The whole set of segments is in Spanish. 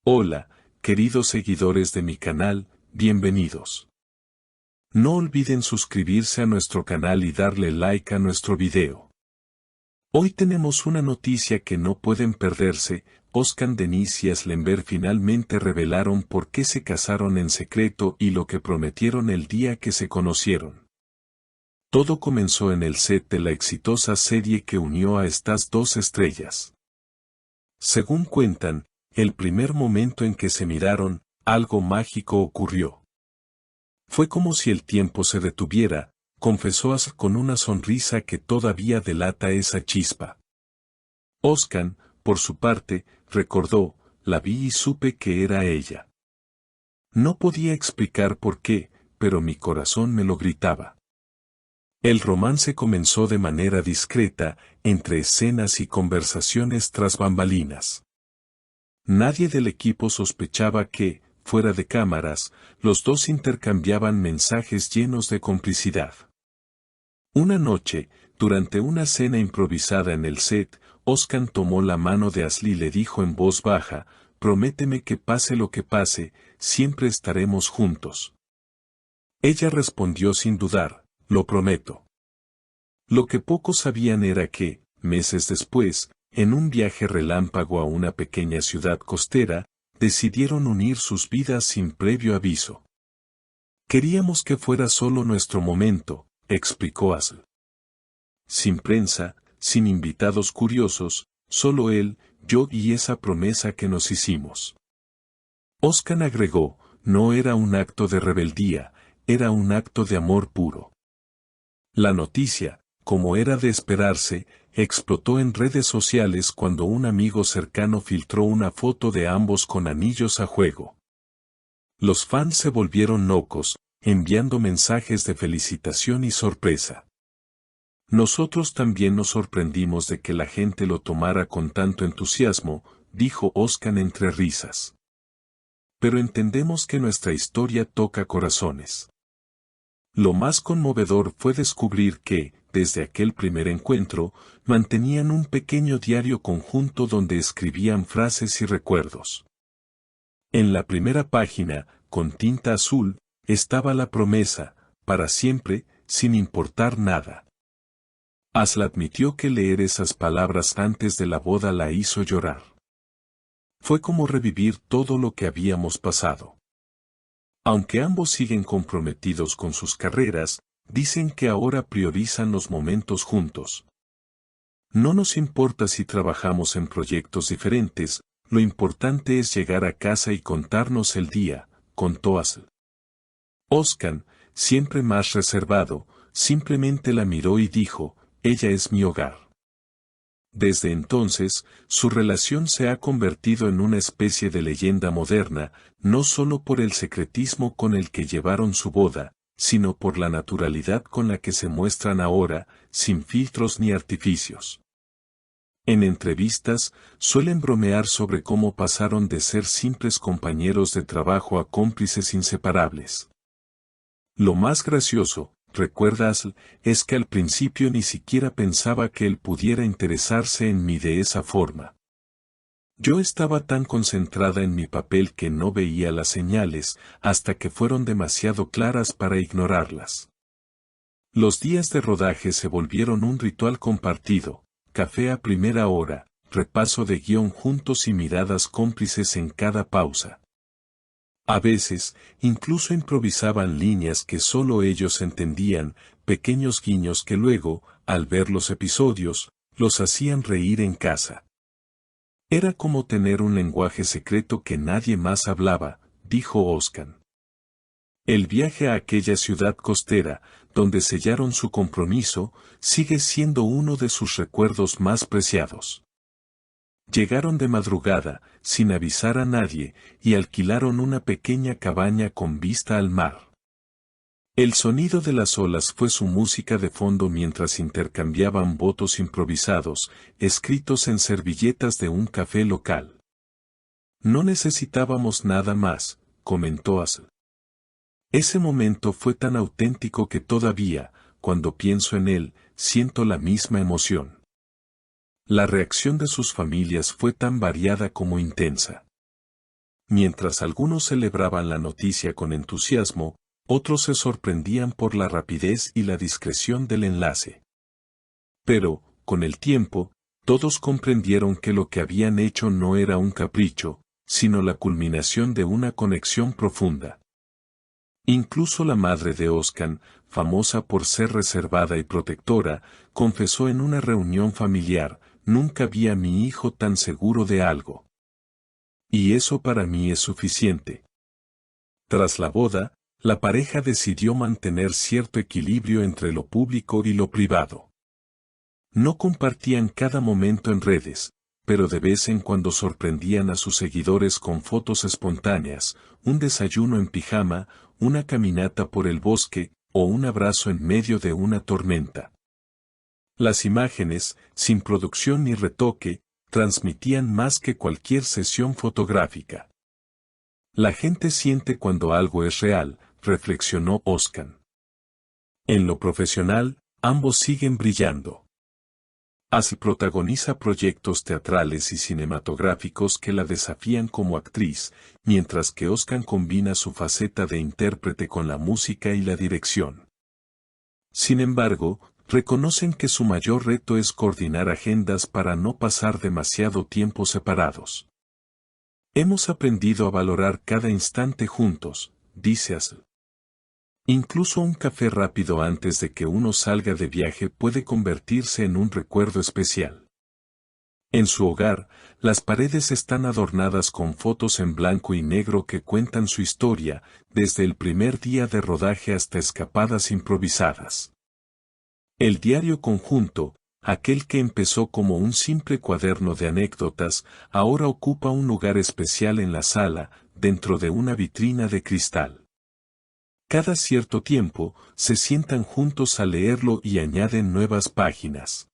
Hola, queridos seguidores de mi canal, bienvenidos. No olviden suscribirse a nuestro canal y darle like a nuestro video. Hoy tenemos una noticia que no pueden perderse. Özkan Deniz y Aslenber finalmente revelaron por qué se casaron en secreto y lo que prometieron el día que se conocieron. Todo comenzó en el set de la exitosa serie que unió a estas dos estrellas. Según cuentan, el primer momento en que se miraron, algo mágico ocurrió. Fue como si el tiempo se detuviera, confesó Asl con una sonrisa que todavía delata esa chispa. Özkan, por su parte, recordó, la vi y supe que era ella. No podía explicar por qué, pero mi corazón me lo gritaba. El romance comenzó de manera discreta, entre escenas y conversaciones tras bambalinas. Nadie del equipo sospechaba que, fuera de cámaras, los dos intercambiaban mensajes llenos de complicidad. Una noche, durante una cena improvisada en el set, Özkan tomó la mano de Asl y le dijo en voz baja, «Prométeme que pase lo que pase, siempre estaremos juntos». Ella respondió sin dudar, «Lo prometo». Lo que pocos sabían era que, meses después, en un viaje relámpago a una pequeña ciudad costera, decidieron unir sus vidas sin previo aviso. «Queríamos que fuera solo nuestro momento», explicó Asl. Sin prensa, sin invitados curiosos, solo él, yo y esa promesa que nos hicimos. Özkan agregó, no era un acto de rebeldía, era un acto de amor puro. La noticia, como era de esperarse, explotó en redes sociales cuando un amigo cercano filtró una foto de ambos con anillos a juego. Los fans se volvieron locos, enviando mensajes de felicitación y sorpresa. Nosotros también nos sorprendimos de que la gente lo tomara con tanto entusiasmo, dijo Özkan entre risas. Pero entendemos que nuestra historia toca corazones. Lo más conmovedor fue descubrir que, desde aquel primer encuentro, mantenían un pequeño diario conjunto donde escribían frases y recuerdos. En la primera página, con tinta azul, estaba la promesa, para siempre, sin importar nada. Asl admitió que leer esas palabras antes de la boda la hizo llorar. Fue como revivir todo lo que habíamos pasado. Aunque ambos siguen comprometidos con sus carreras, dicen que ahora priorizan los momentos juntos. No nos importa si trabajamos en proyectos diferentes, lo importante es llegar a casa y contarnos el día, contó Asl. Özkan, siempre más reservado, simplemente la miró y dijo, ella es mi hogar. Desde entonces, su relación se ha convertido en una especie de leyenda moderna, no solo por el secretismo con el que llevaron su boda, sino por la naturalidad con la que se muestran ahora, sin filtros ni artificios. En entrevistas, suelen bromear sobre cómo pasaron de ser simples compañeros de trabajo a cómplices inseparables. Lo más gracioso, recuerda Asl, es que al principio ni siquiera pensaba que él pudiera interesarse en mí de esa forma. Yo estaba tan concentrada en mi papel que no veía las señales, hasta que fueron demasiado claras para ignorarlas. Los días de rodaje se volvieron un ritual compartido, café a primera hora, repaso de guión juntos y miradas cómplices en cada pausa. A veces, incluso improvisaban líneas que solo ellos entendían, pequeños guiños que luego, al ver los episodios, los hacían reír en casa. Era como tener un lenguaje secreto que nadie más hablaba, dijo Özkan. El viaje a aquella ciudad costera, donde sellaron su compromiso, sigue siendo uno de sus recuerdos más preciados. Llegaron de madrugada, sin avisar a nadie, y alquilaron una pequeña cabaña con vista al mar. El sonido de las olas fue su música de fondo mientras intercambiaban votos improvisados, escritos en servilletas de un café local. No necesitábamos nada más, comentó Asl. Ese momento fue tan auténtico que todavía, cuando pienso en él, siento la misma emoción. La reacción de sus familias fue tan variada como intensa. mientras algunos celebraban la noticia con entusiasmo, otros se sorprendían por la rapidez y la discreción del enlace. Pero, con el tiempo, todos comprendieron que lo que habían hecho no era un capricho, sino la culminación de una conexión profunda. Incluso la madre de Özkan, famosa por ser reservada y protectora, confesó en una reunión familiar: nunca vi a mi hijo tan seguro de algo. Y eso para mí es suficiente. Tras la boda, la pareja decidió mantener cierto equilibrio entre lo público y lo privado. No compartían cada momento en redes, pero de vez en cuando sorprendían a sus seguidores con fotos espontáneas, un desayuno en pijama, una caminata por el bosque, o un abrazo en medio de una tormenta. Las imágenes, sin producción ni retoque, transmitían más que cualquier sesión fotográfica. La gente siente cuando algo es real, reflexionó Özkan. En lo profesional, ambos siguen brillando. Asl protagoniza proyectos teatrales y cinematográficos que la desafían como actriz, mientras que Özkan combina su faceta de intérprete con la música y la dirección. Sin embargo, reconocen que su mayor reto es coordinar agendas para no pasar demasiado tiempo separados. Hemos aprendido a valorar cada instante juntos, dice Asl. Incluso un café rápido antes de que uno salga de viaje puede convertirse en un recuerdo especial. En su hogar, las paredes están adornadas con fotos en blanco y negro que cuentan su historia, desde el primer día de rodaje hasta escapadas improvisadas. El diario conjunto, aquel que empezó como un simple cuaderno de anécdotas, ahora ocupa un lugar especial en la sala, dentro de una vitrina de cristal. Cada cierto tiempo, se sientan juntos a leerlo y añaden nuevas páginas.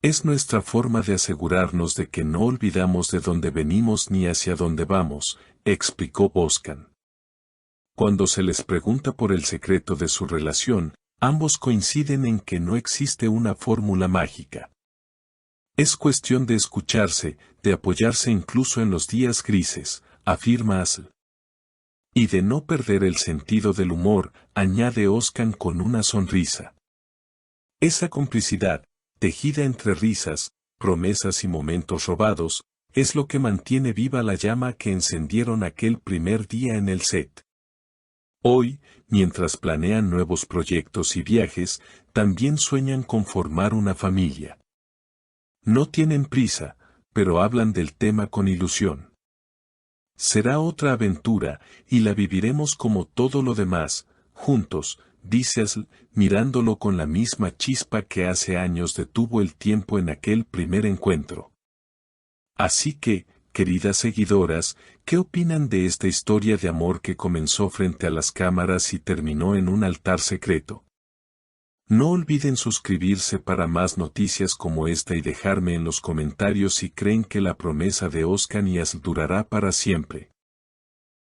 Es nuestra forma de asegurarnos de que no olvidamos de dónde venimos ni hacia dónde vamos, explicó Özkan. Cuando se les pregunta por el secreto de su relación, ambos coinciden en que no existe una fórmula mágica. Es cuestión de escucharse, de apoyarse incluso en los días grises, afirma Asl. Y de no perder el sentido del humor, añade Özkan con una sonrisa. Esa complicidad, tejida entre risas, promesas y momentos robados, es lo que mantiene viva la llama que encendieron aquel primer día en el set. Hoy, mientras planean nuevos proyectos y viajes, también sueñan con formar una familia. No tienen prisa, pero hablan del tema con ilusión. Será otra aventura, y la viviremos como todo lo demás, juntos, dice Asl, mirándolo con la misma chispa que hace años detuvo el tiempo en aquel primer encuentro. Así que, queridas seguidoras, ¿qué opinan de esta historia de amor que comenzó frente a las cámaras y terminó en un altar secreto? No olviden suscribirse para más noticias como esta y dejarme en los comentarios si creen que la promesa de Özkan y Asl durará para siempre.